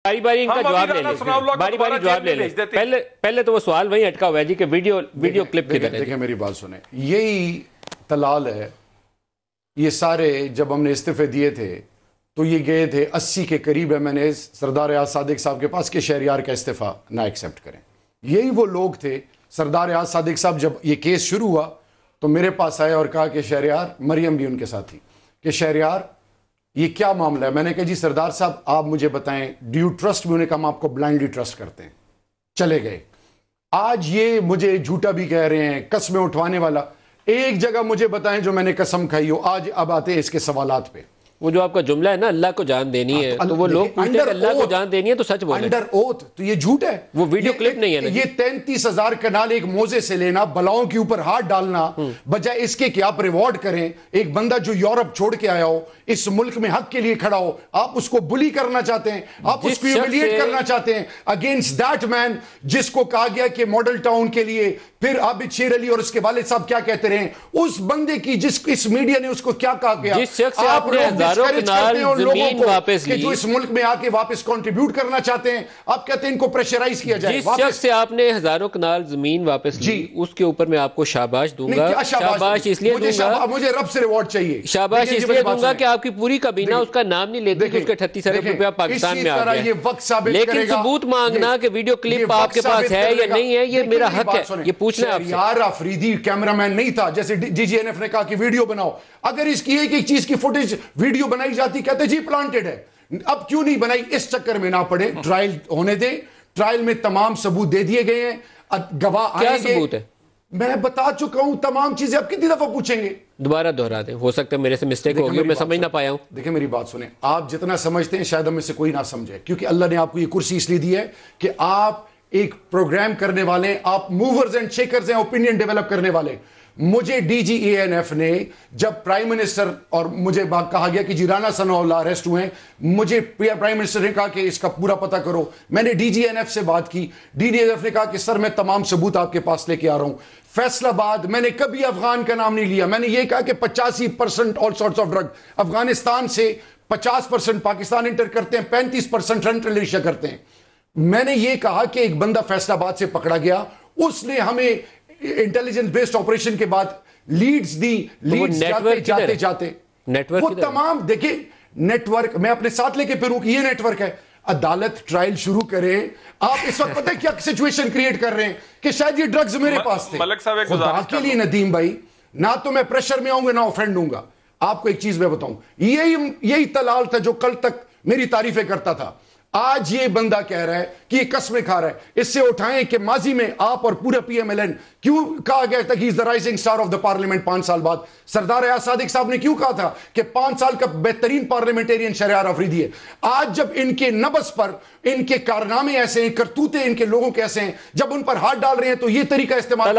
باری باری ان کا جواب لے لیں، باری باری جواب لے لیں۔ پہلے تو وہ سوال وہیں اٹکا ہوا ہے جی کہ ویڈیو کلپ کدھر ہے؟ دیکھیں میری بات سنیں، یہی تلال ہے۔ یہ سارے جب ہم نے استعفے دیے تھے تو یہ گئے تھے 80 کے قریب MNAs سردار ریاض صادق صاحب کے پاس کہ شہریار کا استعفیٰ نہ ایکسیپٹ کریں۔ یہی وہ لوگ تھے، سردار ریاض صادق صاحب جب یہ کیس شروع ہوا تو میرے پاس آئے اور کہا کہ شہریار، مریم بھی ان کے ساتھ تھی، کہ شہریار یہ کیا معاملہ ہے؟ میں نے کہا جی سردار صاحب آپ مجھے بتائیں، ڈو یو ٹرسٹ؟ انہوں نے کہا ہم آپ کو بلائنڈلی ٹرسٹ کرتے ہیں۔ چلے گئے۔ آج یہ مجھے جھوٹا بھی کہہ رہے ہیں، قسمیں اٹھوانے والا۔ ایک جگہ مجھے بتائیں جو میں نے قسم کھائی ہو۔ آج اب آتے ہیں اس کے سوالات پہ۔ وہ جو آپ کا جملہ ہے نا اللہ کو جان دینی ہے، تو وہ لوگ پوچھتے ہیں اللہ کو جان دینی ہے تو سچ بولیں۔ انڈر اوتھ تو یہ جھوٹ ہے، وہ ویڈیو کلپ نہیں ہے نا۔ یہ 33,000 کنال ایک موزے سے لینا، بلاؤں کے اوپر ہاتھ ڈالنا، بجائے اس کے کہ آپ ریوارڈ کریں ایک بندہ جو یورپ چھوڑ کے آیا ہو، اس ملک میں حق کے لیے کھڑا ہو، آپ اس کو بلی کرنا چاہتے ہیں، آپ اس کو ہیوملیٹ کرنا چاہتے ہیں اگینسٹ دیٹ مین جس کو کہا گیا کہ ماڈل ٹاؤن کے لیے۔ پھر عابد شیر علی اور اس کے والد صاحب کیا کہتے رہے، اس بندے کی جس اس میڈیا نے اس کو کیا کہا گیا، جس شخص سے آپ نے ہزاروں کنال زمین واپس لی، جو اس ملک میں آ کے واپس کنٹریبیوٹ کرنا چاہتے ہیں، آپ کہتے ہیں ان کو پریشرائز کیا جائے۔ جس شخص سے آپ نے ہزاروں کنال زمین واپس لی، اس کے اوپر میں آپ کو شاباش دوں گا۔ شاباش اس لیے دوں گا، مجھے رب سے ریوارڈ چاہیے۔ شاباش اس لیے دوں گا کہ آپ کی پوری کابینہ اس کا نام نہیں لیتی کہ اس کے 38 ارب روپیہ پاکستان میں آ گیا۔ لیکن ثبوت مانگنا کہ ویڈیو کلپ آپ کے پاس ہے یا نہیں ہے، یہ میرا حق ہے، یہ پوچھنا آپ سے۔ یار افریدی کیمرہ مین نہیں تھا، جیسے DGNF نے کہا کہ ویڈیو بناؤ، اگر اس کی ایک چیز کی فوٹیج ویڈیو بنائی جاتی کہتے جی پلانٹڈ ہے، اب کیوں نہیں بنائی؟ اس چکر میں نہ پڑے، ٹرائل ہونے دیں، ٹرائل میں تمام ثبوت دے دیے گئے ہیں، گواہ آئیں گے۔ کیا ثبوت ہے؟ میں بتا چکا ہوں تمام چیزیں، اب کتنی دفعہ پوچھیں گے؟ دوبارہ دہرا دیں، ہو سکتا ہے میرے سے مسٹیک ہوگی، میں سمجھ نہ پایا ہوں۔ دیکھیں میری بات سنیں، آپ جتنا سمجھتے ہیں شاید ہم میں سے کوئی نہ سمجھے، کیونکہ اللہ نے آپ کو یہ کرسی اس لیے دی ہے کہ آپ ایک پروگرام کرنے والے ہیں، آپ موورز اینڈ شیکرز ہیں، اوپینین ڈیولپ کرنے والے۔ مجھے DGANF نے جب پرائم منسٹر اور مجھے کہا گیا کہ جی رانا ثناء اللہ اریسٹ ہوئے ہیں، مجھے پرائم منسٹر نے کہا کہ اس کا پورا پتہ کرو۔ میں نے DGNF سے بات کی، DGNF نے کہا کہ سر میں تمام ثبوت آپ کے پاس لے کے آ رہا ہوں۔ فیصل آباد میں نے کبھی افغان کا نام نہیں لیا، میں نے یہ کہا کہ 85% all sorts of drug Afghanistan سے 50% پاکستان انٹر کرتے ہیں، 35% سینٹرل ایشیا کرتے ہیں۔ میں نے یہ کہا کہ ایک بندہ فیصل آباد سے پکڑا گیا، اس نے ہمیں انٹیلیجنس بیسڈ آپریشن کے بعد لیڈز دی، لیڈز جاتے وہ تمام دیکھیں نیٹ ورک میں اپنے ساتھ لے کے پھروں کہ یہ نیٹ ورک ہے۔ عدالت ٹرائل شروع کرے، آپ اس وقت پتہ ہے کیا سچویشن کریٹ کر رہے ہیں کہ شاید یہ ڈرگز میرے پاس تھے۔ خدا کے لیے ندیم بھائی، نہ تو میں پریشر میں آؤں گا نہ آفینڈ ہوں گا۔ آپ کو ایک چیز میں بتاؤں، یہی تلال تھا جو کل تک میری تعریفیں کرتا تھا، آج یہ بندہ کہہ رہا ہے کہ یہ قسمیں کھا رہا ہے۔ اس سے اٹھائیں کہ ماضی میں آپ اور پورا PMLN کیوں کہا گیا تھا کہ he is the rising star of the parliament 5 سال بعد؟ سردار ریاض صادق صاحب نے کیوں کہا تھا کہ 5 سال کا بہترین پارلیمنٹیرین شہریار افریدی ہے؟ آج جب ان کے نبض پر ان کے کارنامے ایسے ہیں، کرتوتے ان کے لوگوں کے ایسے ہیں، جب ان پر ہاتھ ڈال رہے ہیں تو یہ طریقہ استعمال